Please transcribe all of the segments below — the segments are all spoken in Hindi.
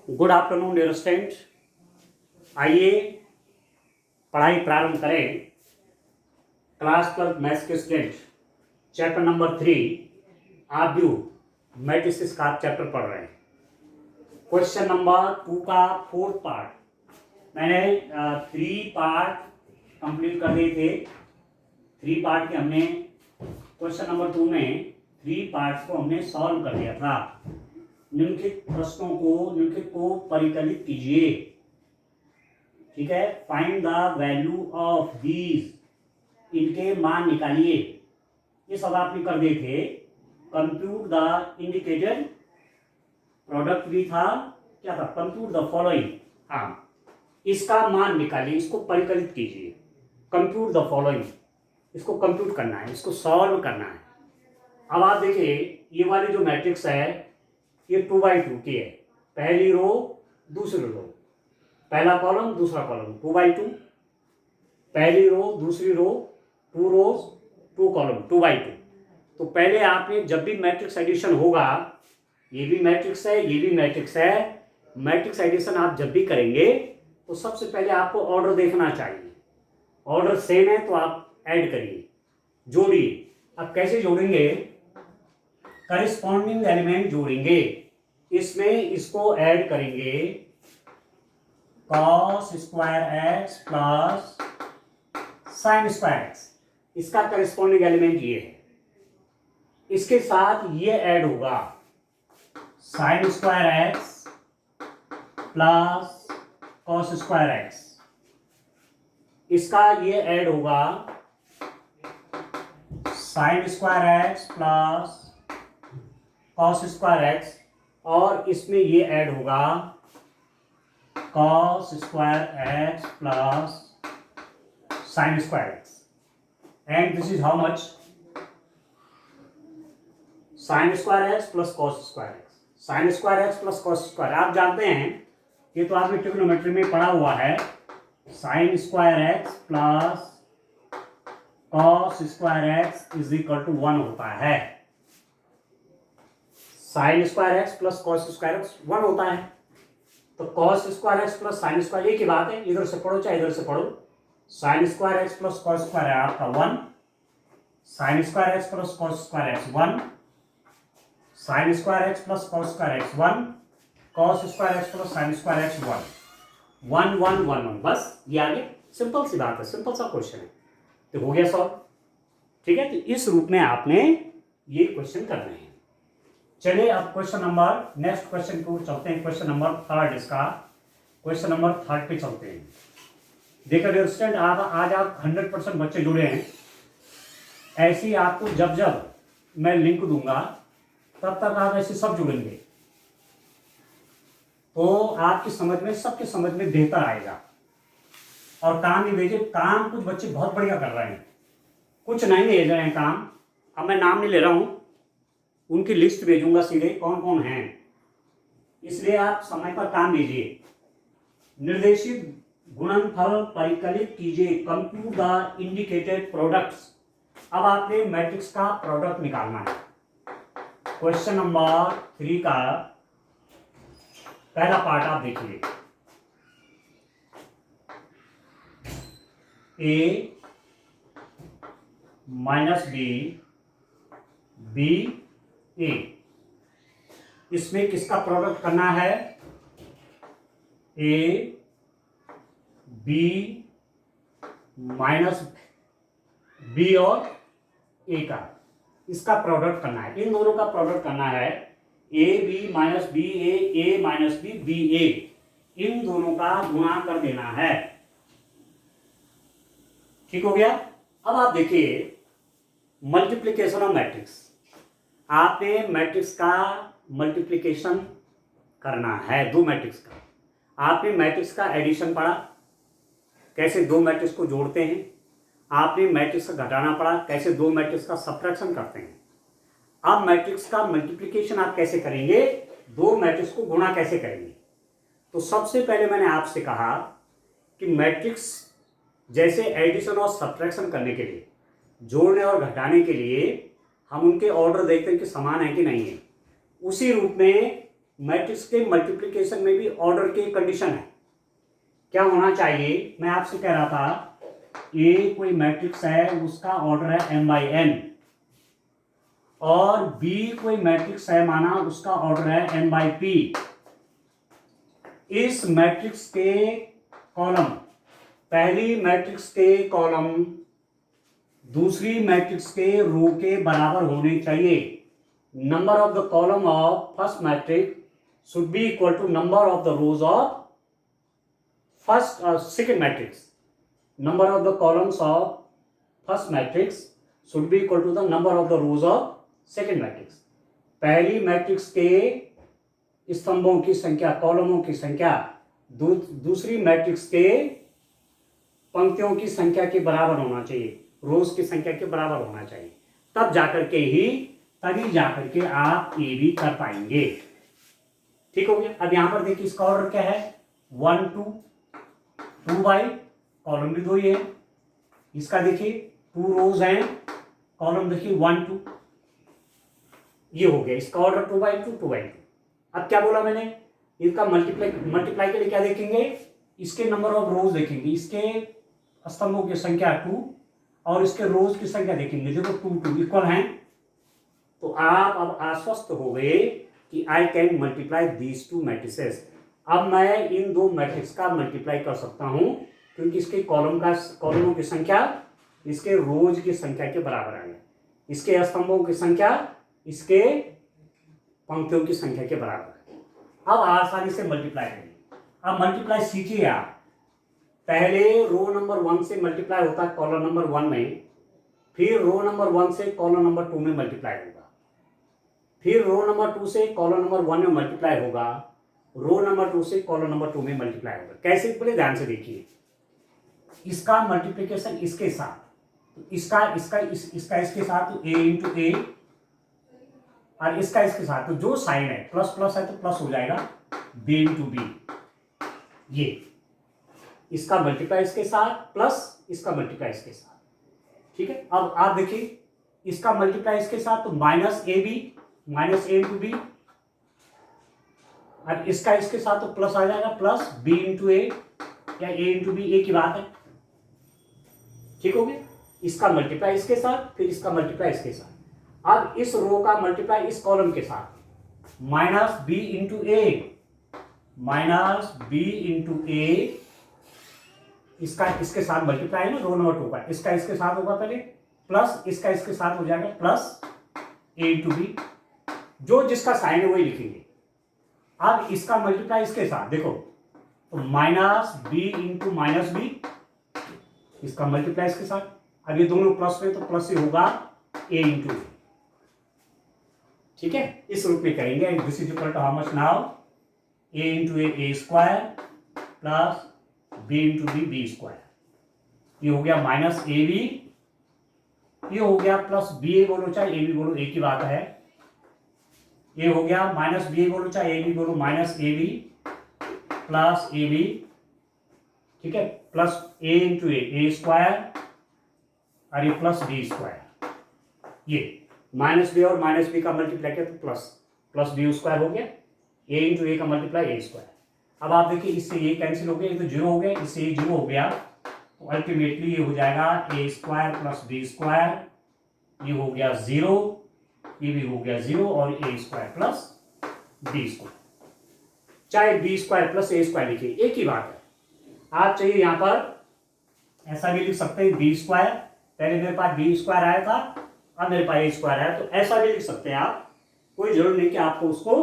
Good afternoon dear student. आइए पढ़ाई प्रारंभ करें। क्लास 12 मैथ्स के स्टूडेंट, चैप्टर नंबर 3 आव्यूह मैट्रिसेस का आप चैप्टर पढ़ रहे हैं। क्वेश्चन नंबर 2 का 4th पार्ट मैंने 3 पार्ट कंप्लीट कर दिए थे। 3 पार्ट के हमने क्वेश्चन नंबर 2 में 3 पार्ट्स को हमने सॉल्व कर दिया था। निम्नलिखित प्रश्नों को परिकलित कीजिए। ठीक है, find the value of these, इनके मान निकालिए। ये सब आपने कर दिए थे। कंप्यूट द इंडिकेटेड प्रोडक्ट भी था, क्या था, कंप्यूट द फॉलोइंग। हाँ, इसका मान निकालिए, इसको परिकलित कीजिए। कंप्यूट द फॉलोइंग, इसको कंप्यूट करना है, इसको सॉल्व करना है। अब आप देखिए, ये वाली जो मैट्रिक्स है ये 2x2 की है। पहली रो दूसरी रो, पहला कॉलम दूसरा कॉलम, 2x2। पहली रो दूसरी रो, 2 रोज 2 कॉलम, 2x2। तो पहले आपने जब भी मैट्रिक्स एडिशन होगा, ये भी मैट्रिक्स है, ये भी मैट्रिक्स है, मैट्रिक्स एडिशन आप जब भी करेंगे तो सबसे पहले आपको ऑर्डर देखना चाहिए। ऑर्डर सेम है तो आप ऐड करिए, जोड़िए। अब कैसे जोड़ेंगे? करिस्पॉन्डिंग एलिमेंट जोड़ेंगे। इसमें इसको ऐड करेंगे, cos square X plus sine square x. इसका करिस्पॉन्डिंग एलिमेंट ये है। इसके साथ ये ऐड होगा, sign square X plus cos square x. इसका ये ऐड होगा, sign square X plus cos square x, और इसमें ये ऐड होगा cos square X plus sine square x. And this is how much? Sign square X plus cos square x. Sign square X plus cos square, आप जानते हैं ये तो आपने ट्रिग्नोमेट्री में पढ़ा हुआ है। Sine square X plus cos square X is equal to 1 होता है। Sine square X plus cos square X 1 होता है। तो cos square X plus sine square, एक ही बात है, इधर से पढ़ो चाहे इधर से पढ़ो। Sign square X plus cos square है आपका 1, sign square X plus cos square X 1, sign square X plus cos square X 1, cos square X plus sine square X 1, 1 1 1 1। बस ये आगे सिंपल सी बात है, सिंपल सा क्वेश्चन है, तो हो गया सॉल्व। ठीक है, तो इस रूप में आपने ये क्वेश्चन करने हैं। चलिए अब क्वेश्चन नंबर, नेक्स्ट क्वेश्चन को चलते हैं। क्वेश्चन नंबर 3 इसका, क्वेश्चन नंबर 3 पे चलते हैं। देखो डियर स्टूडेंट, आज आप 100% बच्चे जुड़े हैं। ऐसे ही आपको जब जब मैं लिंक दूंगा तब तक आप ऐसे सब जुड़ेंगे, तो आपकी समझ में, सबके समझ में बेहतर आएगा। और काम भी भेजे, काम कुछ बच्चे बहुत बढ़िया कर रहे हैं, कुछ नहीं भेज रहे हैं काम। अब मैं नाम नहीं ले रहा हूं, उनकी लिस्ट भेजूंगा सीधे कौन कौन हैं, इसलिए आप समय पर काम दीजिए। निर्देशित गुणनफल परिकलित कीजिए, कंप्यूट द इंडिकेटेड प्रोडक्ट्स। अब आपने मैट्रिक्स का प्रोडक्ट निकालना है। क्वेश्चन नंबर 3 का पहला पार्ट आप देखिए। ए माइनस बी, बी ए, इसमें किसका प्रोडक्ट करना है? ए बी माइनस बी और ए का, इसका प्रोडक्ट करना है। इन दोनों का प्रोडक्ट करना है। A B minus B A minus B B A, इन दोनों का गुणा कर देना है। ठीक हो गया। अब आप देखिए मल्टीप्लीकेशन ऑफ मैट्रिक्स। आपने मैट्रिक्स का मल्टीप्लिकेशन करना है, 2 मैट्रिक्स का। आपने मैट्रिक्स का एडिशन पढ़ा, कैसे 2 मैट्रिक्स को जोड़ते हैं। आपने मैट्रिक्स का घटाना पढ़ा, कैसे 2 मैट्रिक्स का सब्ट्रैक्शन करते हैं। अब मैट्रिक्स का मल्टीप्लिकेशन आप कैसे करेंगे, 2 मैट्रिक्स को गुणा कैसे करेंगे। तो सबसे पहले मैंने आपसे कहा कि मैट्रिक्स जैसे एडिशन और सब्ट्रैक्शन करने के लिए, जोड़ने और घटाने के लिए हम उनके ऑर्डर देखते हैं कि समान है कि नहीं है। उसी रूप में मैट्रिक्स के मल्टीप्लिकेशन में भी ऑर्डर की कंडीशन है। क्या होना चाहिए, मैं आपसे कह रहा था ए कोई मैट्रिक्स है, उसका ऑर्डर है m/n, और बी कोई मैट्रिक्स है माना, उसका ऑर्डर है m/p। इस मैट्रिक्स के कॉलम, पहली मैट्रिक्स के कॉलम दूसरी मैट्रिक्स के रो के बराबर होने चाहिए। Number of the column of first matrix should be equal to number of the rows of first second matrix. Number of the columns of first matrix should be equal to the number of the rows of second matrix. पहली मैट्रिक्स के स्तंभों की संख्या, कॉलमों की संख्या दूसरी मैट्रिक्स के पंक्तियों की संख्या के बराबर होना चाहिए, रोज की संख्या के बराबर होना चाहिए। तभी जाकर के आप ये भी कर पाएंगे। ठीक हो गया। अब यहां पर देखिए इसका ऑर्डर क्या है, 1 2 2 बाई, कॉलम भी 2 ही है। इसका देखिए 2 रोज हैं, कॉलम देखिए 1 2, ये हो गया इसका ऑर्डर 2/2 2/2। अब क्या बोला मैंने, इसका मल्टीप्लाई के लिए क्या देखेंगे, इसके नंबर ऑफ रोज देखेंगे, इसके स्तंभों की संख्या 2 और इसके रोज की संख्या देखेंगे, देखो 2 2 इक्वल हैं। तो आप अब आश्वस्त हो गए कि I can multiply these two matrices. अब मैं इन दो मैट्रिक्स का मल्टीप्लाई कर सकता हूं, क्योंकि इसके कॉलमों की संख्या इसके रोज की संख्या के बराबर है, इसके स्तंभों की संख्या इसके पंक्तियों की संख्या के बराबर है। अब आसानी से मल्टीप्लाई करेंगे। अब मल्टीप्लाई सीखिए आप। पहले रो नंबर 1 से मल्टीप्लाई होता है कॉलम नंबर 1 में, फिर रो नंबर 1 से कॉलम नंबर 2 में मल्टीप्लाई होगा, फिर रो नंबर 2 से कॉलम नंबर 1 में मल्टीप्लाई होगा, रो नंबर 2 से कॉलम नंबर 2 में मल्टीप्लाई होगा। कैसे, बड़े ध्यान से देखिए। इसका मल्टीप्लिकेशन इसके साथ, तो इसका इसके साथ, तो a इंटू ए, और इसका इसके साथ, तो जो साइन है प्लस प्लस है तो प्लस हो जाएगा b इंटू बी। ये इसका मल्टीप्लाई इसके साथ प्लस इसका मल्टीप्लाई इसके साथ। ठीक है। अब आप देखिए इसका मल्टीप्लाई इसके साथ, तो माइनस ए इंटू बी, और इसका इसके साथ तो प्लस आ जाएगा, प्लस b इंटू ए या a इंटू बी, एक ही बात है। ठीक हो गया। इसका मल्टीप्लाई इसके साथ, फिर इसका मल्टीप्लाई इसके साथ। अब इस रो का मल्टीप्लाई इस कॉलम के साथ, माइनस b इंटू ए, इसका इसके साथ मल्टीप्लाई है ना, रो नंबर 2 का, इसका इसके साथ होगा पहले, प्लस इसका इसके साथ हो जाएगा प्लस a इंटू बी। जो जिसका साइन है वही लिखेंगे। अब इसका मल्टीप्लाई इसके साथ देखो, तो minus b into minus B, इसका मल्टीप्लाई इसके साथ। अब ये दोनों प्लस में, तो प्लस से होगा a इंटू बी। ठीक है, इस रूप में करेंगे। This is equal to how much now, a into A square plus b into B square. ये हो गया माइनस ए बी, ये हो गया प्लस बी ए बोलो चाहे ए बी बोलो, एक ही बात है। ये हो गया माइनस बी ए बोलो चाहे ए बी बोलो, minus A B plus A B. ठीक है, plus a into A square, और ये प्लस बी स्क्वायर। ये माइनस बी और माइनस बी का मल्टीप्लाई किया तो प्लस बी स्क्वायर हो गया, a इंटू ए का मल्टीप्लाई ए स्क्वायर। अब आप देखिए इससे ये कैंसिल हो गया, ये तो जीरो हो गया, इससे ये जीरो हो गया, तो अल्टीमेटली ये हो जाएगा a square plus B square, ये हो गया 0, ये भी हो गया 0, और a square plus B square. चाहे B square plus A square लिखिए, एक ही बात है। आप चाहिए यहां पर ऐसा भी लिख सकते हैं, बी स्क्वायर, पहले मेरे पास बी स्क्वायर आया था, अब मेरे पास ए स्क्वायर है, तो ऐसा भी लिख सकते हैं आप, कोई जरूर नहीं कि आपको उसको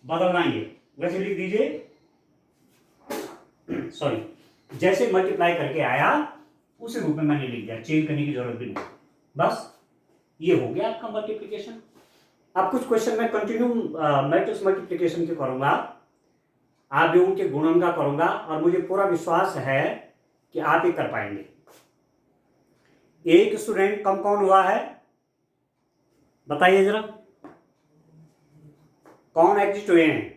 बदलना ही है। वैसे लिख दीजिए, सॉरी, जैसे मल्टीप्लाई करके आया उसी रूप में मैंने लिख दिया, चेंज करने की जरूरत भी नहीं। बस ये हो गया आपका मल्टीप्लिकेशन। अब कुछ क्वेश्चन मैं कंटिन्यू मैट्रिक्स मल्टीप्लिकेशन के करूंगा, आप भी उनके गुणन का करूंगा, और मुझे पूरा विश्वास है कि आप ही कर पाएंगे। एक स्टूडेंट कम कौन हुआ है, बताइए जरा, कौन एग्जिट हुए हैं?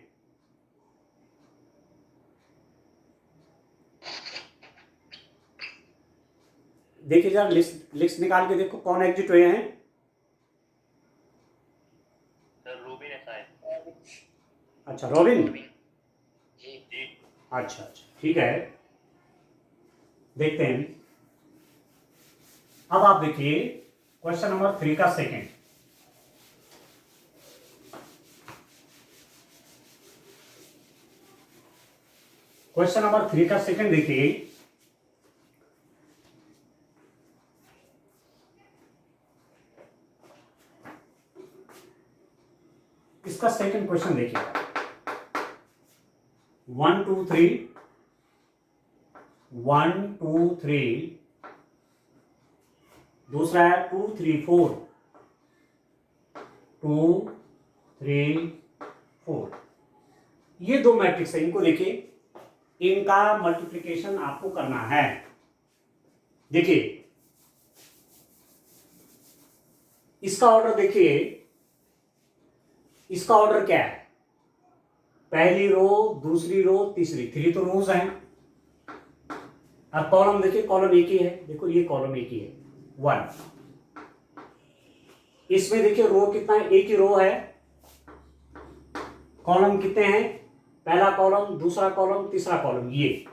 देखिए जरा लिस्ट निकाल के देखो, कौन एग्जिट हुए हैं? सर रूबी ने शायद। अच्छा रॉबिन। जी जी। अच्छा अच्छा ठीक है, देखते हैं। अब आप देखिए क्वेश्चन नंबर 3 का सेकंड। क्वेश्चन नंबर 3 का सेकंड देखिए। इसका सेकंड क्वेश्चन देखिए, 1 2 3 1 2 3, दूसरा है 2 3 4 2 3 4। ये दो मैट्रिक्स है, इनको देखिए, इनका मल्टीप्लिकेशन आपको करना है। देखिए इसका ऑर्डर देखिए, इसका ऑर्डर क्या है, पहली रो, दूसरी रो, तीसरी, 3 तो रोज हैं। अब कॉलम देखिए, कॉलम एक ही है, देखो ये कॉलम एक ही है 1। इसमें देखिए रो कितना है, एक ही रो है। कॉलम कितने हैं, पहला कॉलम, दूसरा कॉलम, तीसरा कॉलम, ये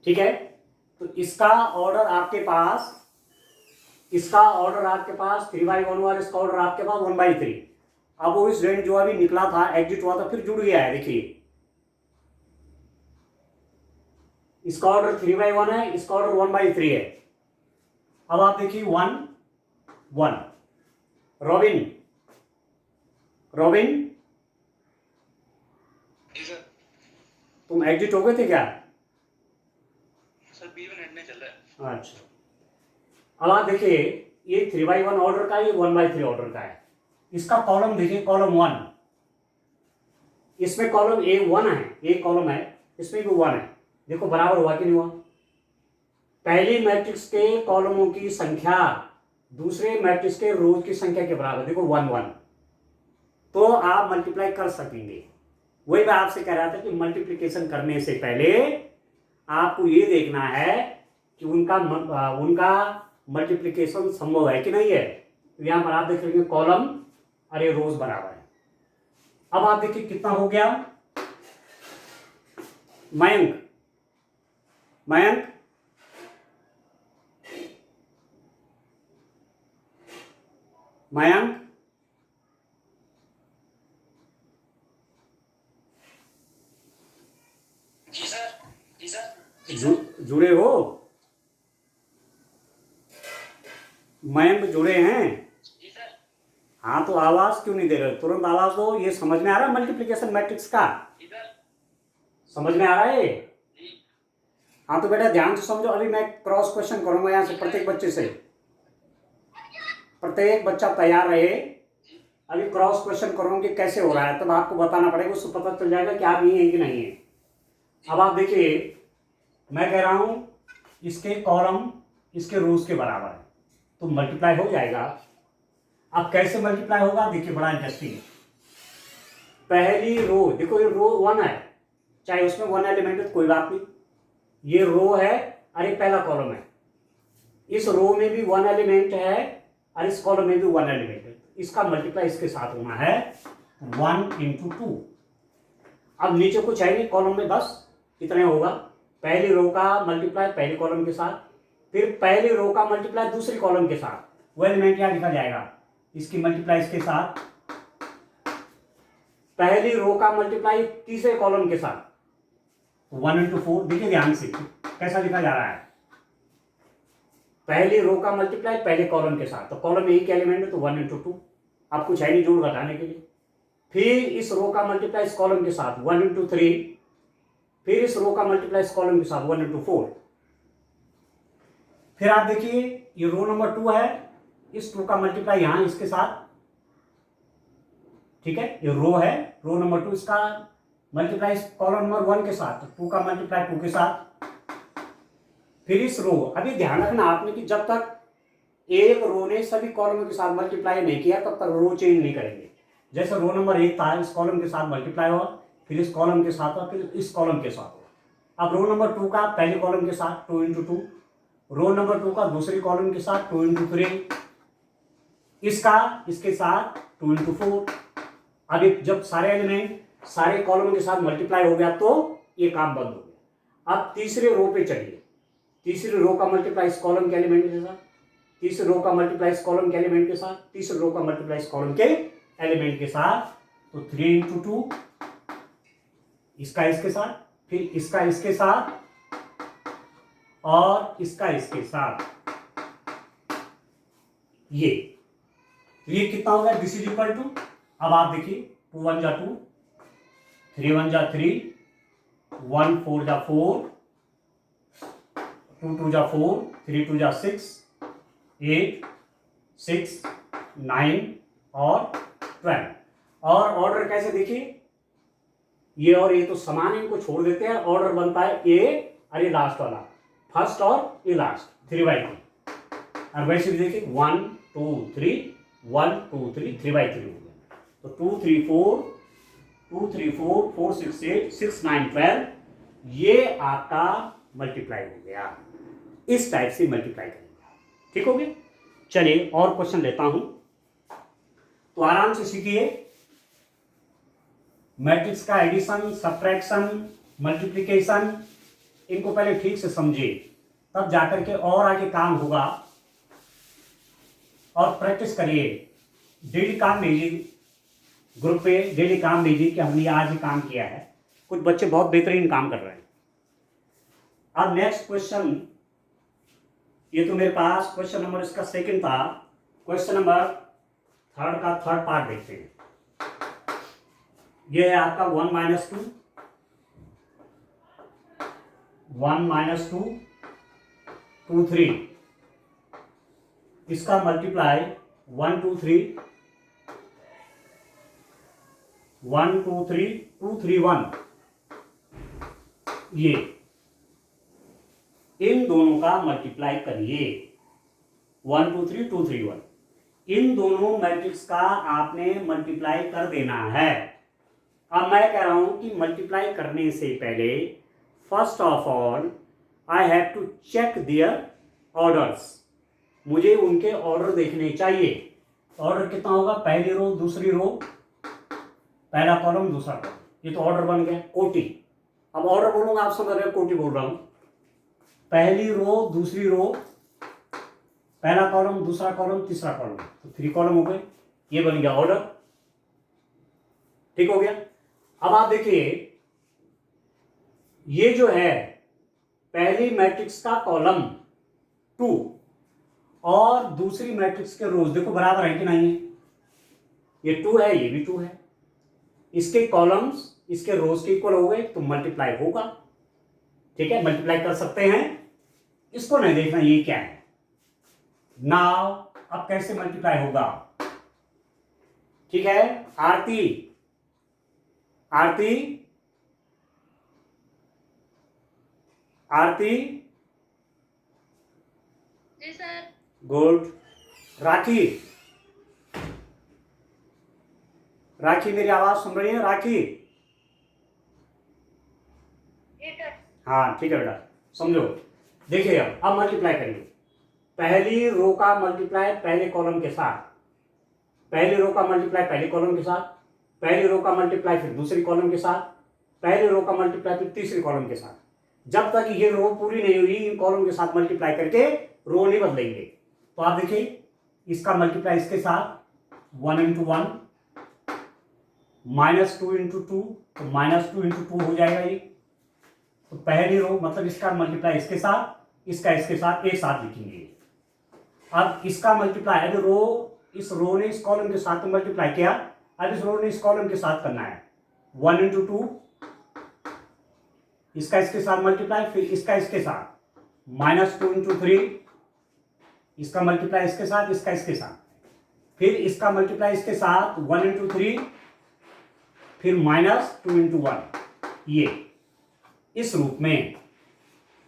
ठीक है। तो इसका ऑर्डर आपके पास, इसका ऑर्डर आपके पास 3/1 और इसका ऑर्डर आपके पास 1/3। अब वो इस रेंज जो अभी निकला था, एग्जिट हुआ था, फिर जुड़ गया है। देखिए इसका ऑर्डर 3/1 है, इसका ऑर्डर 1/3 है। अब आप देखिए 1 1। रॉबिन, रॉबिन जी सर। तुम एग्जिट हो गए थे क्या? सर B1 एंड में चल रहा है। अच्छा, अब आप देखिए ये 3/1 ऑर्डर का, ये 1/3 ऑर्डर का है। इसका कॉलम देखिए, कॉलम 1, इसमें कॉलम ए 1 है, एक कॉलम है, इसमें भी 1 है। देखो बराबर हुआ कि नहीं हुआ? पहली मैट्रिक्स के कॉलमों की संख्या दूसरे मैट्रिक्स के रोज की संख्या के बराबर, देखो 1 1। तो आप मल्टीप्लाई कर सकेंगे। वही मैं आपसे कह रहा था कि मल्टीप्लिकेशन करने से पहले आपको ये देखना है कि उनका मल्टीप्लिकेशन संभव है कि नहीं है। तो यहां पर आप देख रहे हैं कॉलम और ये रोज बराबर है। अब आप देखिए कितना हो गया, मयंक, मयंक मयंक जी सर। जी सर। जी जु, सर। जुड़े हो? मयंक जुड़े हैं? जी सर। हाँ तो आवाज क्यों नहीं दे रहे, तुरंत आवाज दो। ये समझ में आ रहा है मल्टीप्लिकेशन मैट्रिक्स का? जी सर। समझ में आ रहा है? जी। हाँ तो बेटा ध्यान से समझो। अभी मैं क्रॉस क्वेश्चन करूंगा यहाँ से प्रत्येक बच्चे से। प्रत्येक बच्चा तैयार रहे। अभी क्रॉस क्वेश्चन करूंगा कि कैसे हो रहा है, तब आपको बताना पड़ेगा, उससे पता चल जाएगा कि आप ये है कि नहीं है। अब आप देखिए मैं कह रहा हूं इसके कॉलम इसके रोज के बराबर है, तो मल्टीप्लाई हो जाएगा। अब कैसे मल्टीप्लाई होगा देखिए, बड़ा इंटरेस्टिंग है। पहली रो देखो, ये रो 1 है, चाहे उसमें 1 एलिमेंट है कोई बात नहीं, ये रो है और ये पहला कॉलम है। इस रो में भी 1 एलिमेंट है और इस कॉलम में भी 1 एलिमेंट है। इसका मल्टीप्लाई इसके साथ होना है 1 × 2। अब नीचे कुछ है नहीं कॉलम में, बस इतने होगा। पहली रो का मल्टीप्लाई पहले कॉलम के साथ, फिर पहली रो का मल्टीप्लाई दूसरी कॉलम के साथ, वो एलिमेंट यहाँ लिखा जाएगा, इसकी मल्टीप्लाई इसके साथ। पहली रो का मल्टीप्लाई तीसरे कॉलम के साथ, 1 × 4। देखिए ध्यान से कैसा लिखा जा रहा है, पहली रो का मल्टीप्लाई पहले कॉलम के साथ, तो कॉलम में एक एलिमेंट है तो 1 × 2। अब कुछ है नहीं जोड़ घटाने के लिए। फिर इस रो का मल्टीप्लाई इस कॉलम के साथ 1 × 3, फिर इस रो का मल्टीप्लाई इस कॉलम के साथ 1 × 4। फिर आप देखिए ये रो नंबर 2 है, इस 2 का मल्टीप्लाई यहां इसके साथ, ठीक है, ये रो है, रो नंबर 2, इसका मल्टीप्लाई इस कॉलम नंबर 1 के साथ, 2 का मल्टीप्लाई 2 के साथ। फिर इस रो, अभी ध्यान रखना आपने कि जब तक एक रो ने सभी कॉलमों के साथ मल्टीप्लाई नहीं किया तब तक रो चेंज नहीं करेंगे। जैसे रो नंबर 1 था, इस कॉलम के साथ मल्टीप्लाई हुआ, फिर इस कॉलम के साथ हुआ, फिर इस कॉलम के साथ हुआ। अब रो नंबर 2 का पहले कॉलम के साथ 2 × 2, रो नंबर 2 का दूसरी कॉलम के साथ 2 × 3, इसका इसके साथ 2 × 4, अब जब सारे एलिमेंट सारे कॉलम के साथ मल्टीप्लाई हो गया तो ये काम बंद हो गया। अब तीसरे रो पे चलिए, तीसरी रो का मल्टीप्लाई इस कॉलम के एलिमेंट के साथ, तीसरी रो का मल्टीप्लाई इस कॉलम के एलिमेंट के साथ, तीसरी रो का मल्टीप्लाई इस कॉलम के एलिमेंट के साथ। तो 3 इंटू 2, इसका इसके साथ, फिर इसका इसके साथ और इसका इसके साथ, ये कितना होगा? दिस इज इक्वल टू, अब आप देखिए 2 1 जा 2, 3 1 जा 3, 1 4 जा 4, 2 2 जा 4, 3 2 जा 6, 8 6 9 और 12। और ऑर्डर कैसे देखिए, ये और ये तो समान है, इनको छोड़ देते हैं, ऑर्डर बनता है ए और ये लास्ट वाला, फर्स्ट और ये लास्ट, 3/3। और वैसे भी देखिए 1 2 3 1 2 3 3/3 हो गया। तो 2 3 4 2 3 4 4 6 8 6 9 12, ये आपका मल्टीप्लाई हो गया। इस टाइप से मल्टीप्लाई करेंगे, ठीक हो गया। चलिए और क्वेश्चन लेता हूं, तो आराम से सीखिए। मैट्रिक्स का एडिशन, सब्ट्रैक्शन, मल्टीप्लिकेशन, इनको पहले ठीक से समझिए, तब जाकर के और आगे काम होगा। और प्रैक्टिस करिए, डेली काम भेजिए ग्रुप पे, डेली काम भेजिए कि हमने आज ही काम किया है। कुछ बच्चे बहुत बेहतरीन काम कर रहे हैं। अब नेक्स्ट क्वेश्चन, ये तो मेरे पास क्वेश्चन नंबर इसका सेकंड था। क्वेश्चन नंबर थर्ड का थर्ड पार्ट देखते हैं। ये है आपका 1 - 2 1 - 2 2 3, इसका मल्टीप्लाई 1 2 3 1 2 3 2 3 1, ये इन दोनों का मल्टीप्लाई करिए। 1 2 3 2 3 1, इन दोनों मैट्रिक्स का आपने मल्टीप्लाई कर देना है। अब मैं कह रहा हूं कि मल्टीप्लाई करने से पहले first of all I have to check their orders, मुझे उनके ऑर्डर देखने चाहिए। ऑर्डर कितना होगा? पहली रो दूसरी रो, पहला कॉलम दूसरा कॉलम, ये तो ऑर्डर बन गया, कोटि। अब ऑर्डर बोलूंगा आप समझ रहे हो, कोटि बोल रहा हूं। पहली रो दूसरी रो, पहला कॉलम दूसरा कॉलम तीसरा कॉलम, तो 3 कॉलम हो गए, ये बन गया ऑर्डर, ठीक हो गया। अब आप देखिए, ये जो है पहली मैट्रिक्स का कॉलम 2 और दूसरी मैट्रिक्स के रोज देखो बराबर है कि नहीं है? ये 2 है, ये भी 2 है, इसके कॉलम्स इसके रोज के इक्वल हो गए, तो मल्टीप्लाई होगा, ठीक है, मल्टीप्लाई कर सकते हैं। इसको नहीं देखना ये क्या है। नाउ अब कैसे मल्टीप्लाई होगा, ठीक है। आरती आरती आरती, जी सर। गुड। राखी राखी मेरी आवाज सुन रही है? राखी, हाँ ठीक है बेटा, समझो। देखिए अब मल्टीप्लाई करिए। पहली रो का मल्टीप्लाई पहले कॉलम के साथ, पहली रो का मल्टीप्लाई पहले कॉलम के साथ, पहली रो का मल्टीप्लाई फिर दूसरी कॉलम के साथ, पहली रो का मल्टीप्लाई फिर तीसरी कॉलम के साथ। जब तक ये रो पूरी नहीं हुई, इन कॉलम के साथ मल्टीप्लाई करके रो नहीं बदलेंगे। तो आप देखिए, इसका मल्टीप्लाई इसके साथ 1 × 1 -2 × 2, तो -2 × 2 हो जाएगा ये। तो पहली रो मतलब इसका मल्टीप्लाई इसके साथ, इसका इसके साथ एक साथ लिखेंगे। अब इसका मल्टीप्लाई, अगर रो इस रो ने इस कॉलम के साथ मल्टीप्लाई किया, अब इस रो ने इस कॉलम के साथ करना है। 1 × 2, इसका इसके साथ मल्टीप्लाई, फिर इसका इसके साथ -2 × 3, इसका मल्टीप्लाई इसके साथ, इसका इसके साथ, फिर इसका मल्टीप्लाई इसके साथ 1 × 3, फिर -2 × 1, ये इस रूप में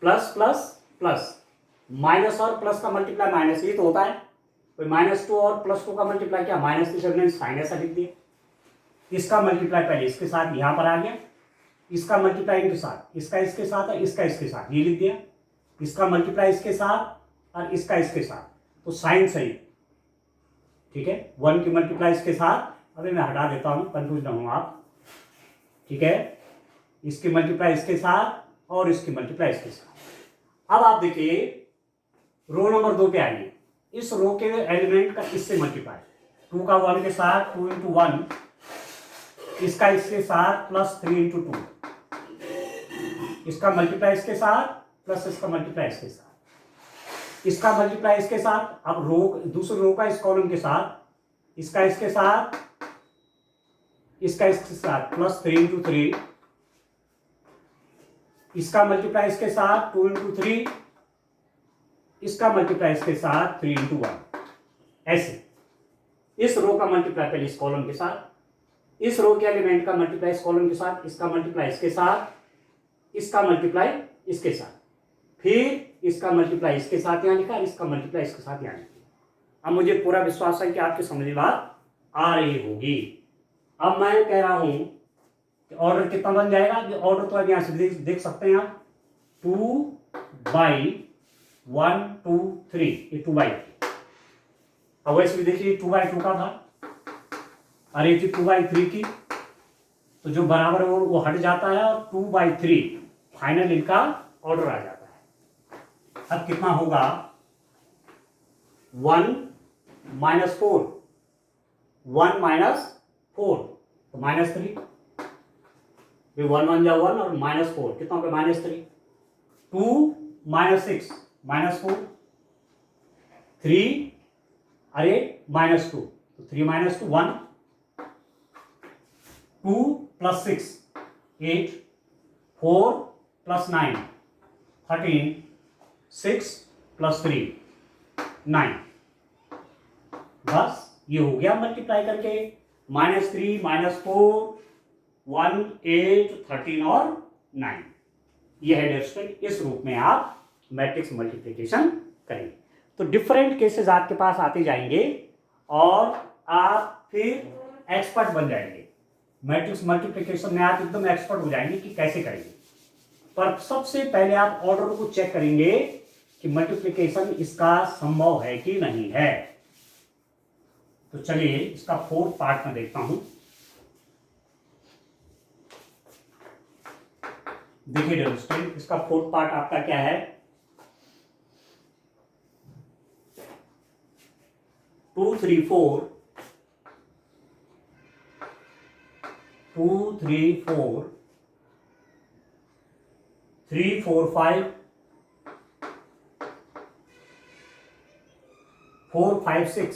प्लस प्लस प्लस, माइनस और प्लस का मल्टीप्लाई माइनस, ये तो होता है। तो -2 और +2 का मल्टीप्लाई क्या, -3 से हमने साइन ऐसा लिख दिया। इसका मल्टीप्लाई पहले इसके साथ यहां पर आ गया, इसका मल्टीप्लाई इनके साथ, इसका इसके साथ और इसका इसके साथ, ये लिख दिया। इसका मल्टीप्लाई इसके साथ और इसका इसके साथ, तो साइन सही, ठीक है। 1 की मल्टीप्लाई इसके साथ अभी मैं हटा देता हूँ, कंफ्यूज ना हो आप, ठीक है। इसकी मल्टीप्लाई इसके साथ और इसकी मल्टीप्लाई इसके साथ। अब आप देखिए रो नंबर 2 पे आइए, इस रो के एलिमेंट का इससे मल्टीप्लाई, 2 का 1 के साथ 2 इंटू 1, इसका इसके साथ प्लस 3 इंटू 2, इसका मल्टीप्लाई इसके साथ प्लस इसका मल्टीप्लाई इसके साथ, इसका मल्टीप्लाई इसके साथ। अब रो दूसरे रो का इस कॉलम के साथ, इसका इसके साथ, इसका इसके साथ प्लस 3 इंटू 3, इसका मल्टीप्लाई इसके साथ 2 इंटू 3, इसका मल्टीप्लाई इसके साथ 3 इंटू 1। ऐसे इस रो का मल्टीप्लाई पहले इस कॉलम के साथ, इस रो के एलिमेंट का मल्टीप्लाई इस कॉलम के साथ, इसका मल्टीप्लाई इसके साथ, इसका मल्टीप्लाई इसके साथ, फिर इसका मल्टीप्लाई इसके साथ यहाँ लिखा, इसका मल्टीप्लाई इसके साथ यहाँ लिखा। अब मुझे पूरा विश्वास है कि आपकी समझ में बात आ रही होगी। अब मैं कह रहा हूं कि ऑर्डर कितना बन जाएगा, ऑर्डर तो अब यहाँ से देख सकते हैं आप, 2/1 2 3, ये 2/3। अब वैसे भी देखिए 2/2 का था, अरे थी 2/3 की, तो जो बराबर है वो हट जाता है और 2/3 फाइनल इनका ऑर्डर आ जाता है। अब कितना होगा, 1 - 4, 1 - 4 तो -3, 1 1 जा 1 और -4 कितना होगा, -3, 2 - 6 -4, 3 अरे -2 तो 3 - 2 1, 2 + 6 8, 4 + 9 13, 6 + 3 9। बस ये हो गया मल्टीप्लाई करके, -3 -4 1 8 13 और 9। यह है डियर स्टूडेंट, इस रूप में आप मैट्रिक्स मल्टीप्लिकेशन करेंगे। तो डिफरेंट केसेस आपके पास आते जाएंगे और आप फिर एक्सपर्ट बन जाएंगे। मैट्रिक्स मल्टीप्लिकेशन में आप एकदम एक्सपर्ट हो जाएंगे कि कैसे करेंगे। पर सबसे पहले आप ऑर्डर को चेक करेंगे कि मल्टीप्लिकेशन इसका संभव है कि नहीं है। तो चलिए इसका 4th पार्ट में देखता हूं। देखिए डियर स्टूडेंट, इसका 4th पार्ट आपका क्या है, 2 3 4 2 3 4 3 4 5 4 5 6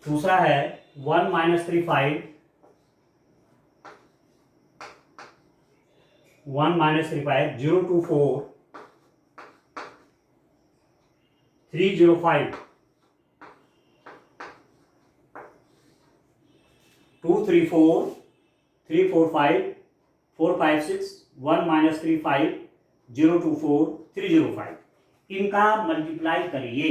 दूसरा है 1 - 3 5 1 - 3 5 0 2 4 3 0 5 2 3 4 3 4 5 4 5 6 1 - 3 5 0 2 4 3 0 5। इनका मल्टीप्लाई करिए।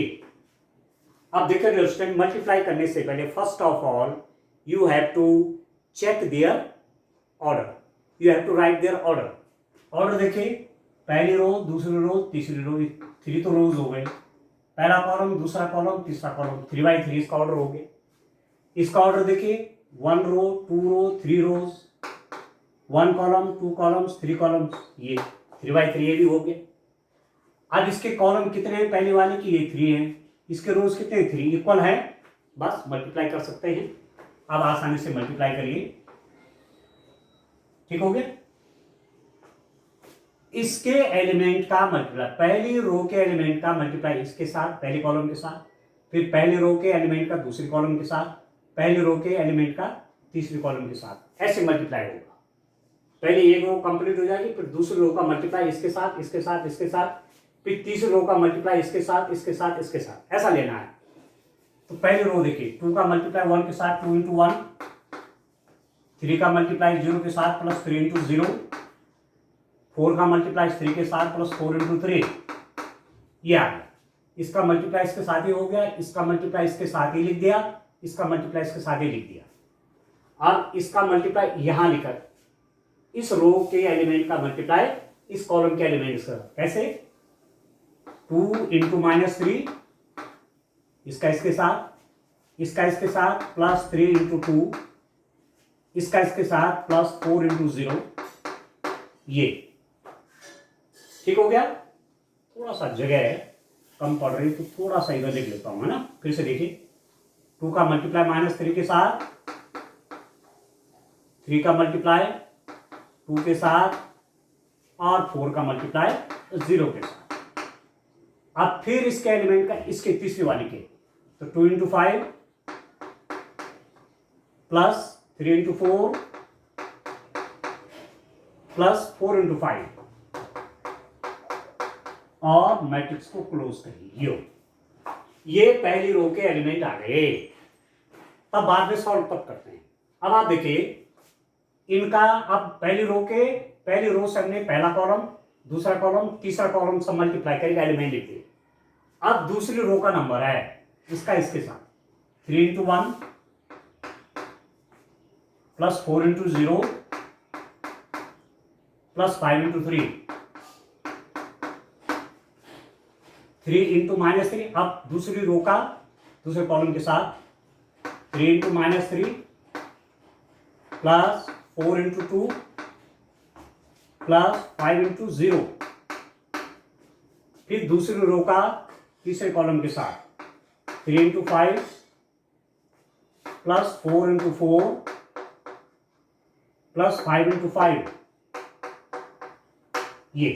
अब देखिए डियर स्टूडेंट, मल्टीप्लाई करने से पहले first of all you have to check their order, you have to write their order. Order देखिए, पहली रो, दूसरी रो, तीसरी रो, 3 तो रोज हो गए, पहला कॉलम, दूसरा कॉलम, तीसरा कॉलम, 3/3 इसका ऑर्डर हो गया। इसका ऑर्डर देखिए, 1 रो 2 रो 3 रोज, 1 कॉलम 2 कॉलम्स 3 कॉलम्स, ये 3/3 ये भी हो गया। अब इसके कॉलम कितने हैं, पहले वाले की ये 3 हैं, इसके रोज कितने 3 इक्वल है, बस मल्टीप्लाई कर सकते हैं। अब आसानी से मल्टीप्लाई करिए, ठीक हो गया। इसके एलिमेंट का मल्टीप्लाई, पहली रो के एलिमेंट का मल्टीप्लाई इसके साथ पहले कॉलम के साथ, फिर पहले रो के एलिमेंट का दूसरी कॉलम के साथ, पहले रो के एलिमेंट का तीसरी कॉलम के साथ, ऐसे मल्टीप्लाई होगा। पहले एक रो कंप्लीट हो जाएगी, फिर दूसरी रो का मल्टीप्लाई इसके साथ इसके साथ इसके साथ, फिर तीसरी रो का मल्टीप्लाई इसके साथ इसके साथ इसके साथ, ऐसा लेना है। तो पहली रो देखिए, 2 का मल्टीप्लाई 1 के साथ 2 × 1, 3 का मल्टीप्लाई 0 के साथ प्लस 3 × 0, 4 का मल्टीप्लाई 3 के साथ प्लस 4 × 3, ये आ गया। इसका मल्टीप्लाई इसके साथ ही हो गया, इसका मल्टीप्लाई इसके साथ ही लिख दिया, इसका मल्टीप्लाई इसके साथ ही लिख दिया। अब इसका मल्टीप्लाई यहां लिखा, इस रो के एलिमेंट का मल्टीप्लाई इस कॉलम के एलिमेंट का, कैसे 2 × -3 इसका इसके साथ, इसका इसके साथ प्लस 3 इंटू 2, इसका इसके साथ प्लस 4 इंटू 0, ये ठीक हो गया। थोड़ा सा जगह कम पड़ रही तो थोड़ा सा इधर लिख लेता हूं, है ना। फिर से देखिए, 2 का मल्टीप्लाई -3 के साथ, 3 का मल्टीप्लाई 2 के साथ और 4 का मल्टीप्लाई 0 के साथ। अब फिर इसके एलिमेंट का इसके तीसरी वाली के, तो 2 into 5 plus 3 into 4 plus 4 into 5 और मैट्रिक्स को क्लोज करिए। ये पहली रो के एलिमेंट आ गए। तब बाद में सॉल्व तब करते हैं। अब आप देखिए इनका, अब पहली रो से हमने पहला कॉलम, दूसरा कॉलम, तीसरा कॉलम सब मल्टीप्लाई करेगा, एलिमेंट लिखिए। अब दूसरी रो का नंबर है इसका इसके साथ 3 into 1 plus 4 into 0 plus 5 into 3, 3 into -3। अब दूसरी रो का दूसरे कॉलम के साथ 3 into -3 plus 4 into 2 plus 5 into 0। फिर दूसरी रो का तीसरे कॉलम के साथ 3 into 5 plus 4 into 4 plus 5 into 5, ये।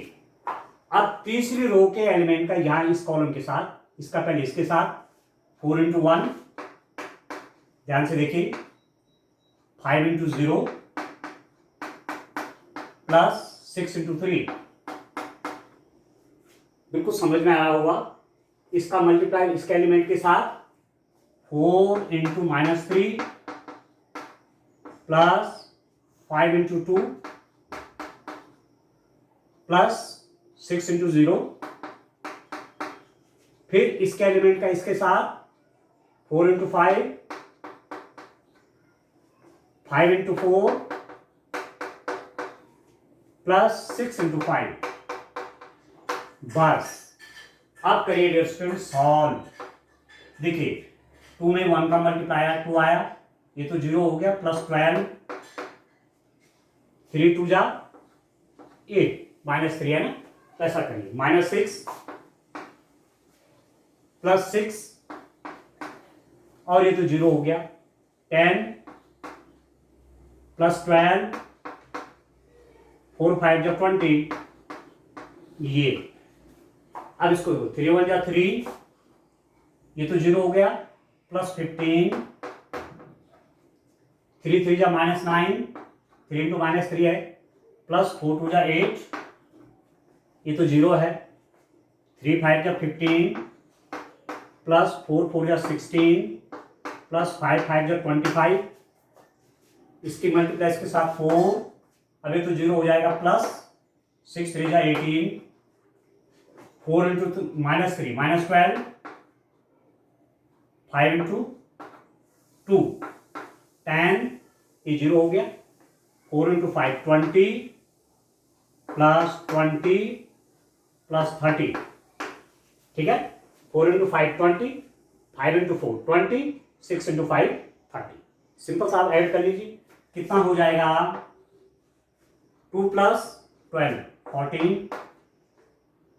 अब तीसरी रो के एलिमेंट का यहां इस कॉलम के साथ, इसका पहले इसके साथ 4 इंटू 1, ध्यान से देखिए 5 इंटू 0 प्लस 6 इंटू 3। बिल्कुल समझ में आया होगा। इसका मल्टीप्लाई इसके एलिमेंट के साथ 4 into -3 plus 5 into 2 plus 6 into 0। फिर इसके एलिमेंट का इसके साथ 4 इंटू 5, 5 इंटू 4 प्लस 6 इंटू 5। बस अब करिए डियर स्टूडेंट सॉल्व। देखिए 2 में 1 का मल्टीप्लाई 2 आया, ये तो 0 हो गया, प्लस 12, 3 2 जा 8, -3 है ना। तो ऐसा करिए -6 प्लस 6 और ये तो 0 हो गया, 10 प्लस 12, 4 5 जब 20, ये। अब इसको 3 1 जा 3, ये तो 0 हो गया, प्लस 15, 3 3 जा -9, 3 इंटू -3 है, प्लस 4 2 जा 8, ये तो 0 है, 3 5 जा 15 प्लस 4 4 जा 16 प्लस 5 5 जा 25। इसकी मल्टीप्लाई के साथ 4, अब ये तो 0 हो जाएगा, प्लस 6 3 जा 18, 4 इंटू -3 -12, 5 इंटू 2 10, ये 0 हो गया, 4 इंटू 5 20 प्लस 20 प्लस 30, ठीक है। 4 इंटू 5 20, 5 इंटू 4 20, 6 इंटू 5 30। सिंपल सा आप ऐड कर लीजिए, कितना हो जाएगा, 2 प्लस 12 14,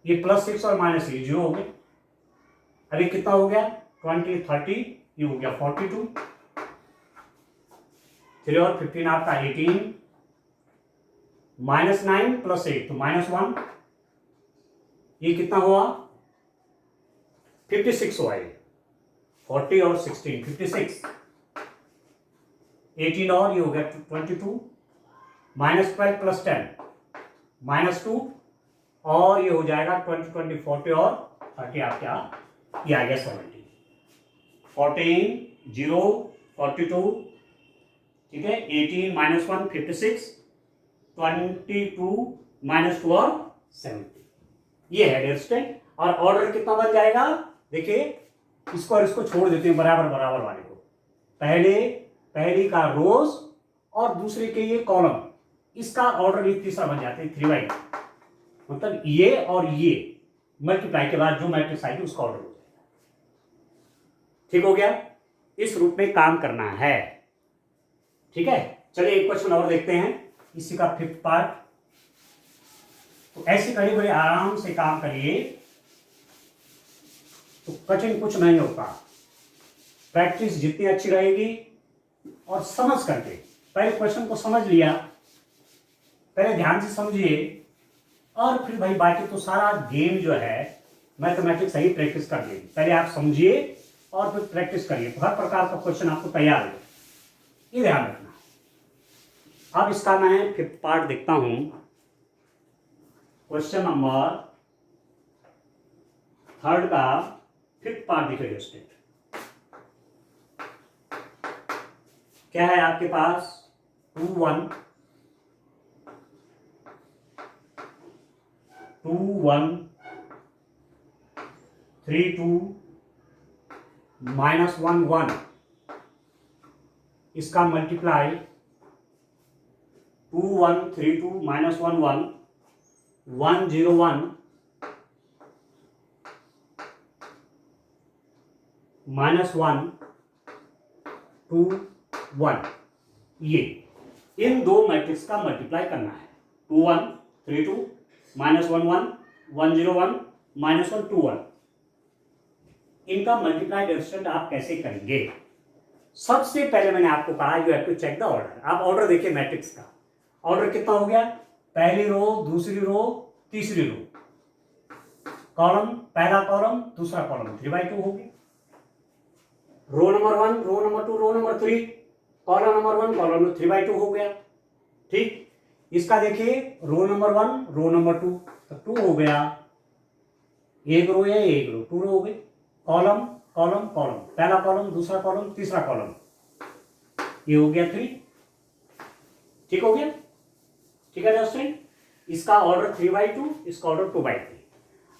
ये प्लस 6 और माइनस 0 हो गए। अभी कितना हो गया, 20 30, ये हो गया 42, 3 और 15 आपका 18, -9 प्लस 8 तो -1, ये कितना हुआ 56 हुआ। ये 40 और 16 56, 18 और ये हो गया 22, -12 प्लस 10 -2 और ये हो जाएगा 20 20 40 और 30 आपका ये आ गया 70, 14 0 42, ठीक है, 18 -1 56, 22 -2 और 70। ये है डियर स्टूडेंट। और ऑर्डर कितना बन जाएगा, देखिए इसको और इसको छोड़ देते हैं बराबर बराबर वाले को। पहली का रोज और दूसरे के ये कॉलम, इसका ऑर्डर ये तीसरा बन जाते हैं 3/, मतलब ये और ये मल्टीप्लाई के बाद जो मैट्रिक्स आएगी उसका ऑर्डर हो जाएगा। ठीक हो गया, इस रूप में काम करना है। ठीक है, चलिए एक क्वेश्चन और देखते हैं, इसी का 5th पार्ट। तो ऐसे कड़ी बड़े आराम से काम करिए तो कठिन कुछ नहीं होता। प्रैक्टिस जितनी अच्छी रहेगी और समझ करके, पहले क्वेश्चन को समझ लिया, पहले ध्यान से समझिए, और फिर भाई बाकी तो सारा गेम जो है मैथमेटिक्स सही प्रैक्टिस कर लेगी। पहले आप समझिए और फिर प्रैक्टिस करिए, तो हर प्रकार का क्वेश्चन आपको तैयार हो, ये ध्यान रखना। अब इसका मैं 5th पार्ट देखता हूं। क्वेश्चन नंबर 3rd का 5th पार्ट दिखेगा स्टेट। क्या है आपके पास? 2 1 2 1 3 2 -1 1, इसका मल्टीप्लाई 2 1 3 2 -1 1 1 0 1 -1 2 1, ये इन दो मैट्रिक्स का मल्टीप्लाई करना है। 2 1 3 2 -1 1 1 0 1 -1 2 1, इनका मल्टीप्लाई डिफरेंट आप कैसे करेंगे? सबसे पहले मैंने आपको कहा you have to check the order. आप ऑर्डर देखिए मैट्रिक्स का, ऑर्डर कितना हो गया? पहली रो, दूसरी रो, तीसरी रो, कॉलम, पहला कॉलम, दूसरा कॉलम, 3/2 हो गया। Row number 1, row number 2, row number 3, column number 1, column number 3/2 हो गया। ठीक, इसका देखिए रो नंबर 1, रो नंबर 2, तो 2 हो गया, एक रो है, एक रो, 2 रो हो गई। कॉलम कॉलम कॉलम, पहला कॉलम, दूसरा कॉलम, तीसरा कॉलम, ये हो गया 3। ठीक हो गया, ठीक है दोस्तों, इसका ऑर्डर 3/2, इसका ऑर्डर 2/3।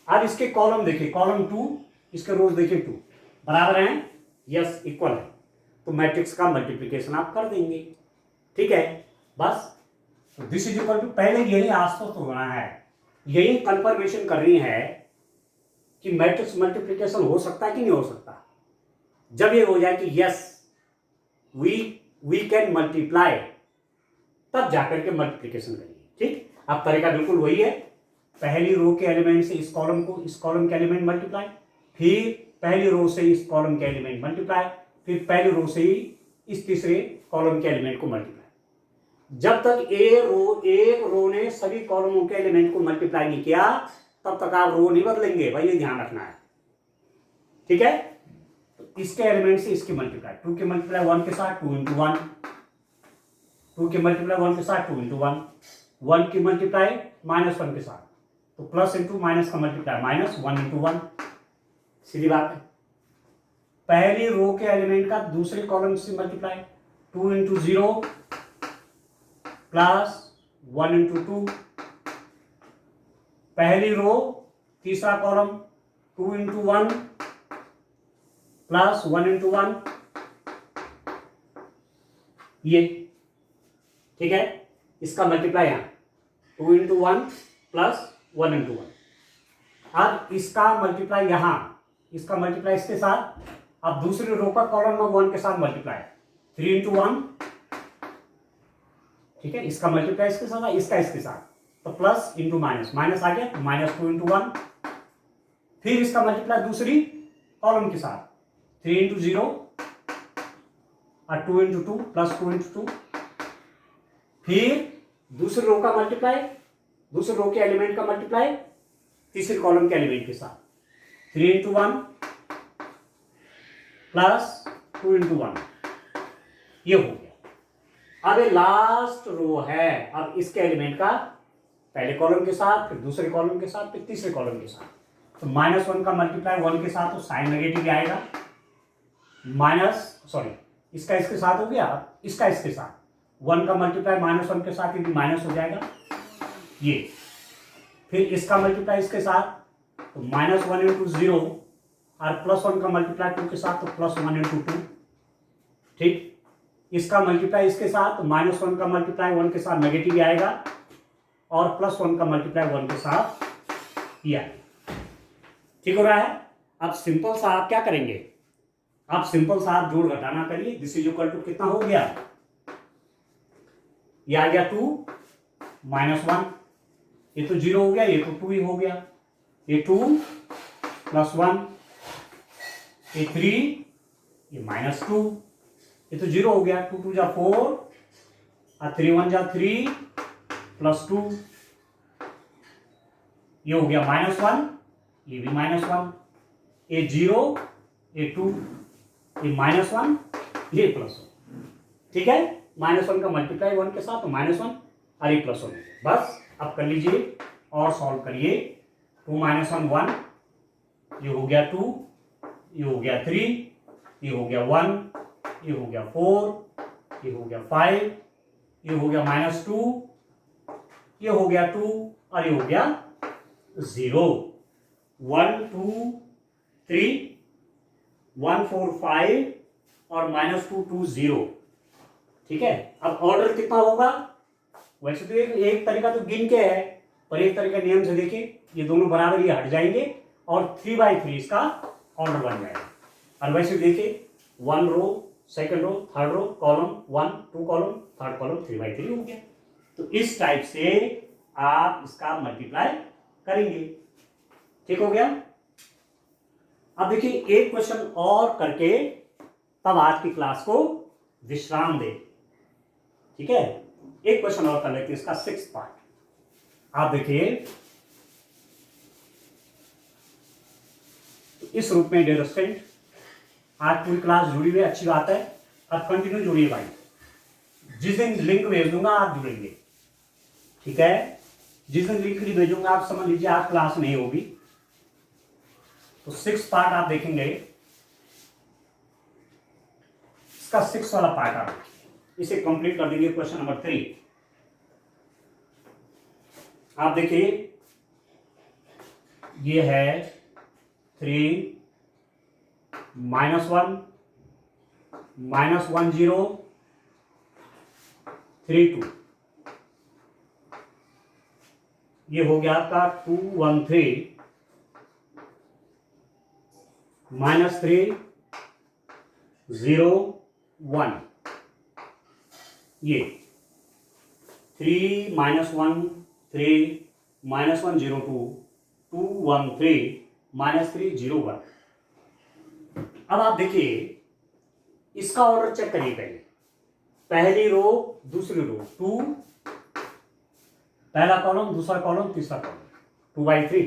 अब इसके कॉलम देखिए, कॉलम 2, इसके रोज देखिए 2, बराबर हैं, यस इक्वल है, तो मैट्रिक्स का मल्टीप्लिकेशन आप कर देंगे। ठीक है, बस दिस इज इक्वल टू, पहले यही आस्पष्ट होना है, यही कंफर्मेशन कर रही है कि मैट्रिक्स मल्टीप्लिकेशन हो सकता है कि नहीं हो सकता। जब ये हो जाए कि यस वी कैन मल्टीप्लाई, तब जाकर के मल्टीप्लिकेशन करिए। ठीक, अब तरीका बिल्कुल वही है, पहली रो के एलिमेंट से इस कॉलम को, इस कॉलम के एलिमेंट मल्टीप्लाई, फिर पहली रो से इस कॉलम के एलिमेंट मल्टीप्लाई, फिर पहली रो से ही इस तीसरे कॉलम के एलिमेंट को मल्टीप्लाई। जब तक एक रो ने सभी कॉलमों के एलिमेंट को मल्टीप्लाई नहीं किया, तब तक आप रो नहीं बदलेंगे भाई, ये ध्यान रखना है। ठीक है, तो इसके एलिमेंट से इसकी मल्टीप्लाई, 2 के मल्टीप्लाई 1 के साथ 2 × 1, 2 के मल्टीप्लाई 1 के साथ 2 × 1, 1 की मल्टीप्लाई -1 के साथ, तो प्लस इंटू माइनस का मल्टीप्लाई -1 × 1, सीधी बात है। पहली रो के एलिमेंट का दूसरे कॉलम से मल्टीप्लाई, 2 × 0 प्लस 1 × 2, पहली रो तीसरा कॉलम 2 × 1 प्लस 1 × 1, ये ठीक है, इसका मल्टीप्लाई यहां 2 × 1 प्लस 1 × 1। अब इसका मल्टीप्लाई यहां, इसका मल्टीप्लाई इसके साथ, अब दूसरी रो का कॉलम नंबर 1 के साथ मल्टीप्लाई 3 × 1, ठीक है, इसका मल्टीप्लाई इसके साथ, इसका इसके साथ, तो प्लस इंटू माइनस, माइनस आ गया तो -2 × 1, फिर इसका मल्टीप्लाई दूसरी कॉलम के साथ 3 × 0 और 2 × 2 प्लस 2 × 2, फिर दूसरी रो का मल्टीप्लाई, दूसरे रो के एलिमेंट का मल्टीप्लाई तीसरे कॉलम के एलिमेंट के साथ 3 × 1 प्लस 2 × 1, ये हो गया। अब ये लास्ट रो है, अब इसके एलिमेंट का पहले कॉलम के साथ, फिर दूसरे कॉलम के साथ, फिर तीसरे कॉलम के साथ, तो -1 का मल्टीप्लाई 1 के साथ तो साइन नेगेटिव आएगा, इसका इसके साथ हो गया, इसका इसके साथ 1 का मल्टीप्लाई -1 के साथ यदि माइनस हो जाएगा ये, फिर इसका मल्टीप्लाई इसके साथ तो -1 × 0 और +1 का मल्टीप्लाई 2 के साथ तो +1 × 2, ठीक, इसका मल्टीप्लाई इसके साथ तो -1 का मल्टीप्लाई 1 के साथ नेगेटिव ही आएगा और +1 का मल्टीप्लाई 1 के साथ ही आएगा। ठीक हो रहा है। अब सिंपल सा आप क्या करेंगे, आप सिंपल सा आप जोड़ घटाना करिए। दिस इज इक्वल टू कितना हो गया, ये आ गया 2 -1, ये तो 0 हो गया, ये तो 2 ही हो गया, ये 2 + 1, ये 3, ये -2, ये तो 0 हो गया, 2 × 2 = 4 और 3 × 1 = 3 + 2, ये हो गया -1, ये भी -1, ये 0, ये 2, ये -1, ये +1, ठीक है। -1 का मल्टीप्लाई 1 के साथ तो -1 और ये +1, बस अब कर लीजिए और सॉल्व करिए। 2 - 1 1, ये हो गया 2, ये हो गया 3, ये हो गया 1, ये हो गया 4, ये हो गया 5, ये हो गया -2, ये हो गया 2 और ये हो गया 0। 1 2 3 1 4 5 और -2 2 0, ठीक है। अब ऑर्डर कितना होगा, वैसे तो एक तरीका तो गिन के है, पर एक तरीका नियम से देखिए, ये दोनों बराबर ही हट जाएंगे और 3/3 इसका ऑर्डर बन जाएगा। और वैसे देखिए 1 row, second row, third row, column 1 2 column, third column 3/3 हो गया। तो इस टाइप से आप इसका मल्टीप्लाई करेंगे, ठीक हो गया। अब देखिए एक क्वेश्चन और करके तब आज की क्लास को विश्राम दे, ठीक है। एक क्वेश्चन और कर लेते हैं, इसका 6th पार्ट। आप देखिए इस रूप में डियर स्टूडेंट, आज पूरी क्लास जुड़ी हुई, अच्छी बात है। अब कंटिन्यू जुड़िए भाई, जिस दिन लिंक भेज दूंगा आप जुड़ेंगे, ठीक है। जिस दिन लिंक नहीं भेजूंगा आप समझ लीजिए आज क्लास नहीं होगी। तो 6th पार्ट आप देखेंगे, इसका 6th वाला पार्ट आप देखिए, इसे कंप्लीट कर देंगे। क्वेश्चन नंबर 3 आप देखिए, ये है 3 -1 -1 0 3 2, ये हो गया आपका 2 1 3 -3 0 1, ये 3 -1 3 -1 0 2 2 1 3 -3 0 1। अब आप देखिए इसका ऑर्डर चेक करिए पहले, पहली रो दूसरी रो 2, पहला कॉलम दूसरा कॉलम तीसरा कॉलम 2/3।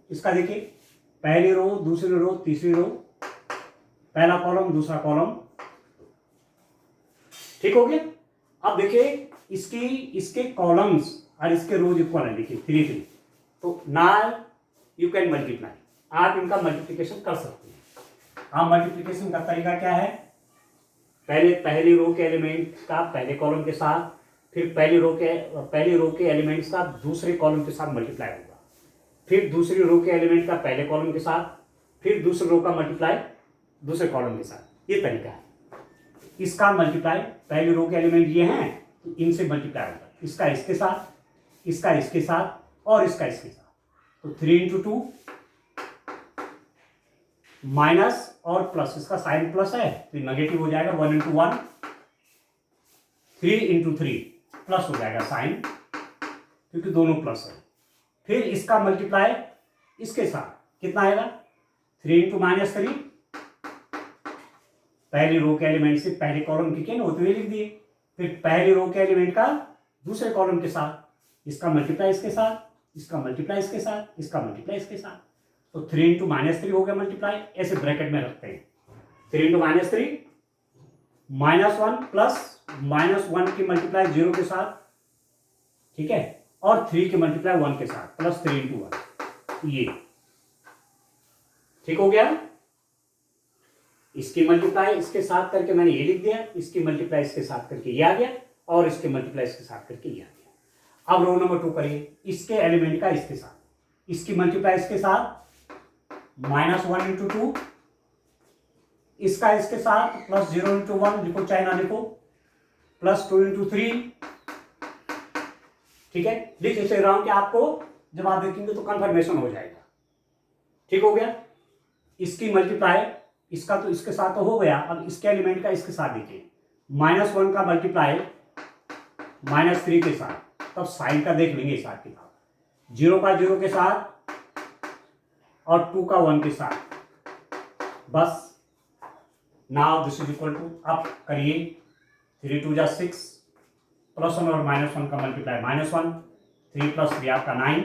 इसका देखिए पहली रो दूसरी रो तीसरी रो, पहला कॉलम दूसरा कॉलम, ठीक हो गया। अब देखिए इसके कॉलम्स और इसके रोज इक्वल है, देखिए 3 3। तो नाउ यू कैन मल्टीप्लाई, आप इनका मल्टीप्लिकेशन कर सकते हैं। आप मल्टीप्लिकेशन का तरीका क्या है, पहली रो के एलिमेंट का पहले कॉलम के साथ, फिर पहली रो के एलिमेंट्स का दूसरे कॉलम के साथ मल्टीप्लाई होगा, फिर दूसरी रो के एलिमेंट का पहले कॉलम के साथ, फिर दूसरी रो का मल्टीप्लाई दूसरे कॉलम के साथ। ये तरीका है इसका मल्टीप्लाई। पहली रो के एलिमेंट ये हैं तो इनसे मल्टीप्लाई होगा, इसका इसके साथ, इसका इसके साथ और इसका इसके साथ। तो 3 × 2 माइनस और प्लस, इसका साइन प्लस है तो नेगेटिव हो जाएगा, 1 × 1 3 × 3 प्लस हो जाएगा साइन, क्योंकि दोनों प्लस है। फिर इसका मल्टीप्लाई इसके साथ कितना आएगा, 3 × -3, पहली रो के एलिमेंट से पहले कॉलम के होते हुए लिख दिए, फिर पहली रो के एलिमेंट का दूसरे कॉलम के साथ, इसका मल्टीप्लाई इसके साथ, इसका मल्टीप्लाई इसके साथ, इसका मल्टीप्लाई इसके साथ। तो 3 × -3 हो गया मल्टीप्लाई, ऐसे ब्रैकेट में रखते हैं। 3 × -3 -1 प्लस -1 की मल्टीप्लाई 0 के साथ, ठीक है, और 3 की मल्टीप्लाई 1 के साथ, प्लस 3 × 1, ये ठीक हो गया। इसकी मल्टीप्लाई इसके साथ करके मैंने ये लिख दिया, इसकी मल्टीप्लाई इसके साथ करके ये आ गया, और इसके मल्टीप्लाई इसके साथ करके ये आ गया। अब रो नंबर 2 करिए, इसके एलिमेंट का इसके साथ, इसकी मल्टीप्लाई इसके साथ -1 × 2, इसका इसके साथ प्लस 0 × 1, लिखो चाहे ना लिखो, प्लस 2 × 3, ठीक है। लिख इसे रहा हूं कि आपको जब आप देखेंगे तो कंफर्मेशन हो जाएगा, ठीक हो गया। इसकी मल्टीप्लाई इसका तो इसके साथ तो हो गया, अब इसके एलिमेंट का इसके साथ देखिए, -1 का मल्टीप्लाई -3 के साथ, तब साइन का देख लेंगे हिसाब किताब, 0 का 0 के साथ और 2 का 1 के साथ, बस। Now this is equal to, अब करिए 3 2 जा 6, +1 और -1 का मल्टीप्लाई -1, 3 + 3 आपका 9,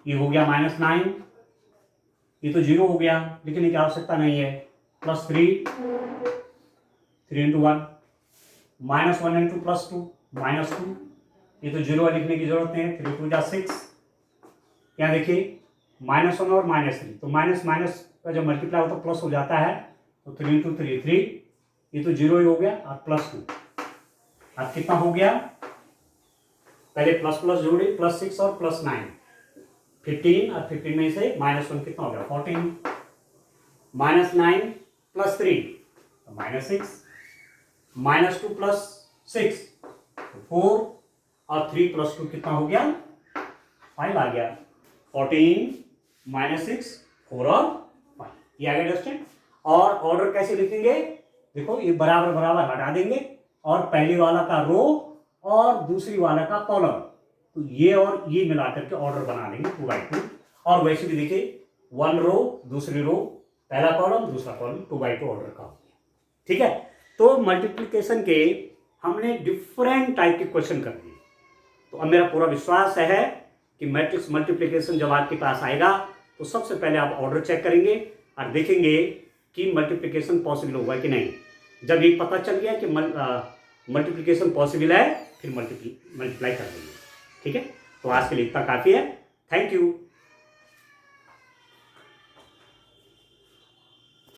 ये हो गया -9, ये तो 0 हो गया, लेकिन ये आवश्यकता नहीं है, +3, 3 × 1, -1 × +2, -2, ये तो 0 लिखने की जरूरत नहीं है, 3 2 जा 6, यहाँ देखिए -1 और -3, तो माइनस माइनस का जब मल्टीप्लाई होता है तो प्लस हो जाता है, तो 3 × 3 3, ये तो 0 ही हो गया, और +2, अब कितना हो गया, पहले प्लस प्लस जोड़े, +6 और +9, 15, और 15 में से -1 कितना हो गया, 14, -9 + 3 तो -6, -2 + 6 तो 4, और 3 + 2 कितना हो गया, 5 आ गया, 14 -6 4 और 5, ये आ गया अंडरस्टैंड। और ऑर्डर कैसे लिखेंगे, देखो ये बराबर बराबर हटा देंगे, और पहले वाला का रो और दूसरी वाला का कॉलम, तो ये और ये मिला करके ऑर्डर बना देंगे 2/2। और वैसे भी देखिए 1 रो दूसरी रो, पहला कॉलम दूसरा कॉलम, 2/2 ऑर्डर का हो गया, ठीक है। तो मल्टीप्लिकेशन के हमने डिफरेंट टाइप के क्वेश्चन कर दिए, तो अब मेरा पूरा विश्वास है कि मैट्रिक्स मल्टीप्लिकेशन जब आपके पास आएगा तो सबसे पहले आप ऑर्डर चेक करेंगे और देखेंगे कि मल्टीप्लिकेशन पॉसिबल होगा कि नहीं। जब ये पता चल गया कि मल्टीप्लिकेशन पॉसिबल है, फिर मल्टीप्लाई कर देंगे, ठीक है। तो आज के लिए इतना काफ़ी है, थैंक यू।